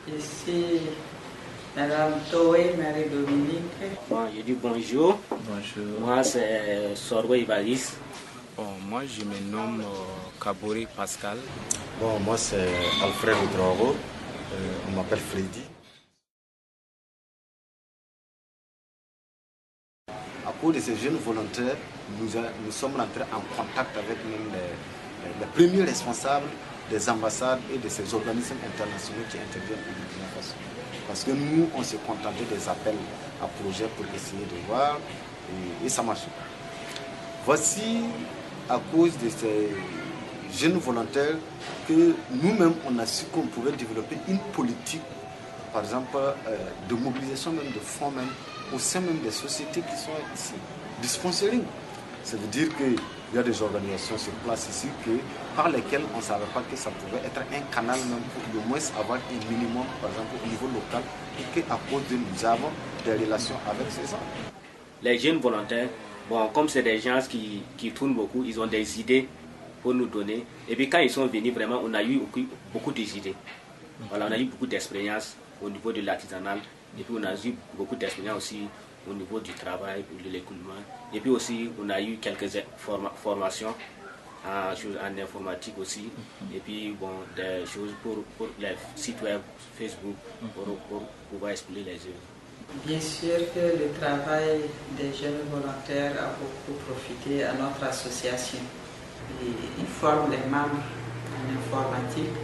Ici, Madame Toé, Marie-Dominique. Bon, je dis bonjour. Bonjour. Moi, c'est Sorgo Ivalis. Bon, moi, je me nomme Kabori Pascal. Bon, moi, c'est Alfred Oudraogo. On m'appelle Freddy. À cause de ces jeunes volontaires, nous sommes entrés en contact avec même les premiers responsables des ambassades et de ces organismes internationaux qui interviennent au Burkina Faso. Parce que nous, on se contentait des appels à projets pour essayer de voir et ça marche. Voici, à cause de ces jeunes volontaires, que nous-mêmes, on a su qu'on pouvait développer une politique, par exemple, de mobilisation même de fonds même, au sein même des sociétés qui sont ici. Du sponsoring. Ça veut dire qu'il y a des organisations sur place ici par lesquelles on ne savait pas que ça pouvait être un canal même pour au moins avoir un minimum, par exemple, au niveau local, et qu'à cause de nous avons des relations avec ces gens. Les jeunes volontaires, bon, comme c'est des gens qui tournent beaucoup, ils ont des idées pour nous donner. Et puis quand ils sont venus, vraiment, on a eu beaucoup d'idées. Voilà, on a eu beaucoup d'expérience au niveau de l'artisanal. Et puis on a eu beaucoup d'expérience aussi au niveau du travail, de l'écoulement. Et puis aussi, on a eu quelques formations en informatique aussi. Et puis, bon, des choses pour les sites web, Facebook, pour pouvoir expliquer les œuvres. Bien sûr que le travail des jeunes volontaires a beaucoup profité à notre association. Ils forment les membres en informatique,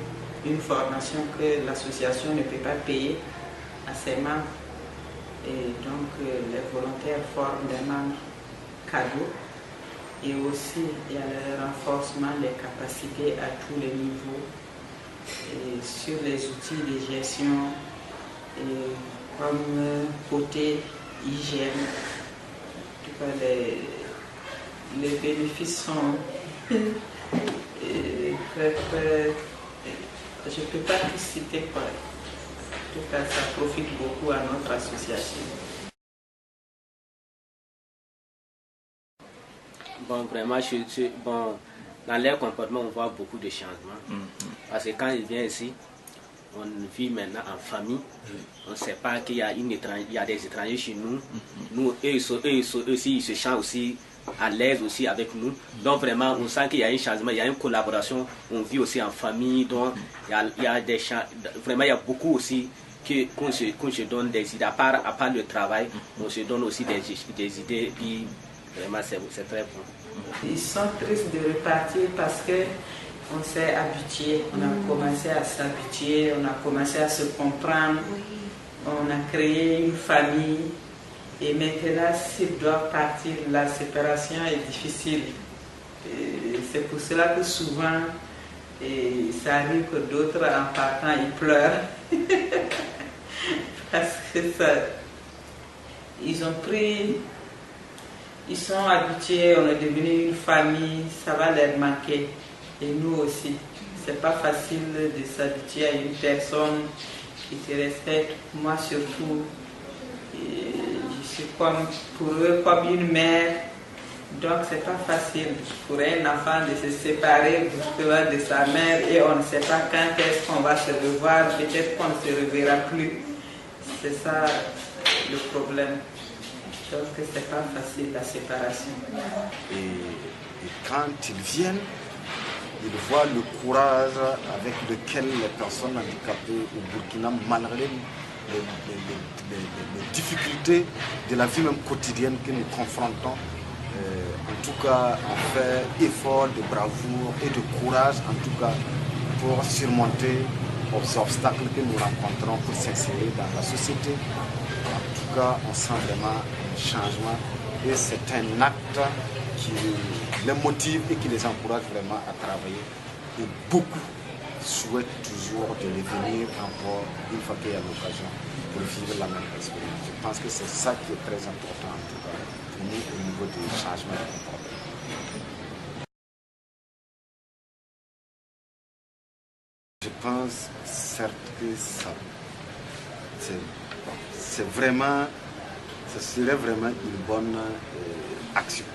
une formation que l'association ne peut pas payer à ses membres. Et donc les volontaires forment des membres cadeaux. Et aussi il y a le renforcement des capacités à tous les niveaux et sur les outils de gestion et comme côté hygiène. En tout cas, les bénéfices sont très, je ne peux pas tout citer quoi. En tout cas, ça profite beaucoup à notre association. Bon, vraiment, bon, dans leur comportement, on voit beaucoup de changements. Parce que quand ils viennent ici, on vit maintenant en famille. On ne sait pas qu'il y a des étrangers chez nous. Nous, eux aussi, ils se sentent aussi à l'aise aussi avec nous. Donc vraiment, on sent qu'il y a un changement, il y a une collaboration. On vit aussi en famille. Donc il y a des vraiment, il y a beaucoup aussi qu'on se donne des idées. À part le travail, on se donne aussi des idées. Et puis, vraiment, c'est très bon. Ils sont tristes de repartir parce qu'on s'est habitué, on a commencé à s'habituer, on a commencé à se comprendre, on a créé une famille et maintenant s'ils doivent partir, la séparation est difficile. C'est pour cela que souvent, ça arrive que d'autres en partant, ils pleurent parce que ils sont habitués, on est devenu une famille, ça va leur manquer. Et nous aussi. C'est pas facile de s'habituer à une personne qui te respecte. Moi surtout, je suis pour eux comme une mère. Donc c'est pas facile pour un enfant de se séparer brusquement de sa mère et on ne sait pas quand est-ce qu'on va se revoir. Peut-être qu'on ne se reverra plus. C'est ça le problème. Donc c'est pas facile la séparation. Et quand ils viennent, ils voient le courage avec lequel les personnes handicapées au Burkina, malgré les difficultés de la vie même quotidienne que nous confrontons, en tout cas on fait effort de bravoure et de courage, en tout cas pour surmonter les obstacles que nous rencontrons pour s'insérer dans la société. En tout cas, on sent vraiment un changement et c'est un acte qui les motive et qui les encourage vraiment à travailler. Et beaucoup souhaitent toujours de revenir encore une fois qu'il y a l'occasion pour vivre la même expérience. Je pense que c'est ça qui est très important en tout cas pour nous au niveau du changement de comportement. Je pense certes que ça, ce serait vraiment une bonne action.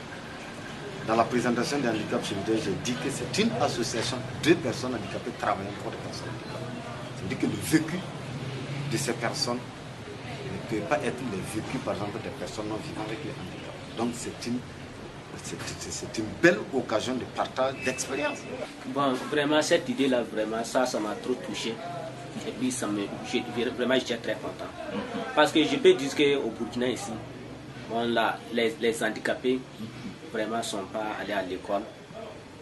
Dans la présentation des handicaps solidaires, j'ai dit que c'est une association de personnes handicapées travaillant pour des personnes handicapées. C'est-à-dire que le vécu de ces personnes ne peut pas être le vécu, par exemple, des personnes non vivant avec les handicaps. Donc c'est une belle occasion de partage d'expérience. Bon, vraiment, cette idée-là, vraiment, ça m'a trop touché. Et puis, vraiment, j'étais très content. Parce que je peux dire qu'au Burkina, ici, bon, là, les handicapés, vraiment, ne sont pas allés à l'école.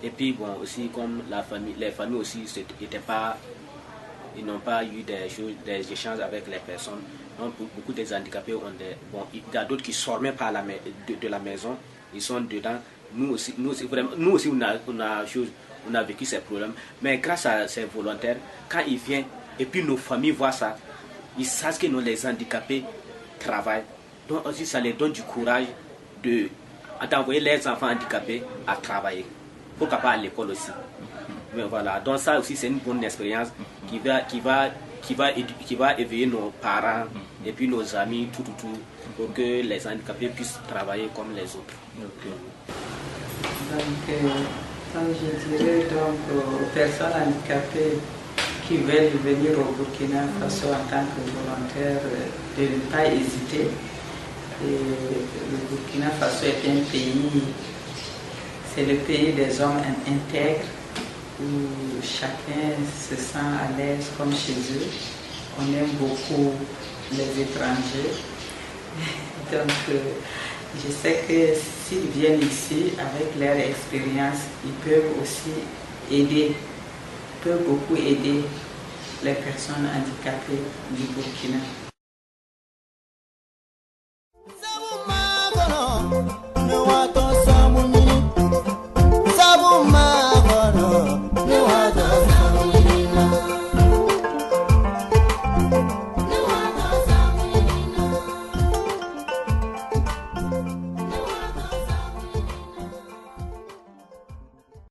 Et puis, bon, aussi, comme les familles aussi, ils n'ont pas eu des échanges avec les personnes. Donc, beaucoup des handicapés ont il y a d'autres qui ne sortent même pas de la maison. Ils sont dedans. Nous aussi on a vécu ces problèmes. Mais grâce à ces volontaires, quand ils viennent, et puis nos familles voient ça, ils savent que nous, les handicapés, travaillent. Donc aussi, ça les donne du courage d'envoyer les enfants handicapés à travailler. Pourquoi pas à l'école aussi. Mais voilà, donc ça aussi, c'est une bonne expérience qui va éveiller nos parents et puis nos amis, tout, pour que les handicapés puissent travailler comme les autres. Okay. Donc, je dirais aux personnes handicapées qui veulent venir au Burkina Faso en tant que volontaires de ne pas hésiter. Et le Burkina Faso est un pays, c'est le pays des hommes intègres, où chacun se sent à l'aise comme chez eux. On aime beaucoup les étrangers. Donc, je sais que s'ils viennent ici avec leur expérience, ils peuvent aussi beaucoup aider les personnes handicapées du Burkina.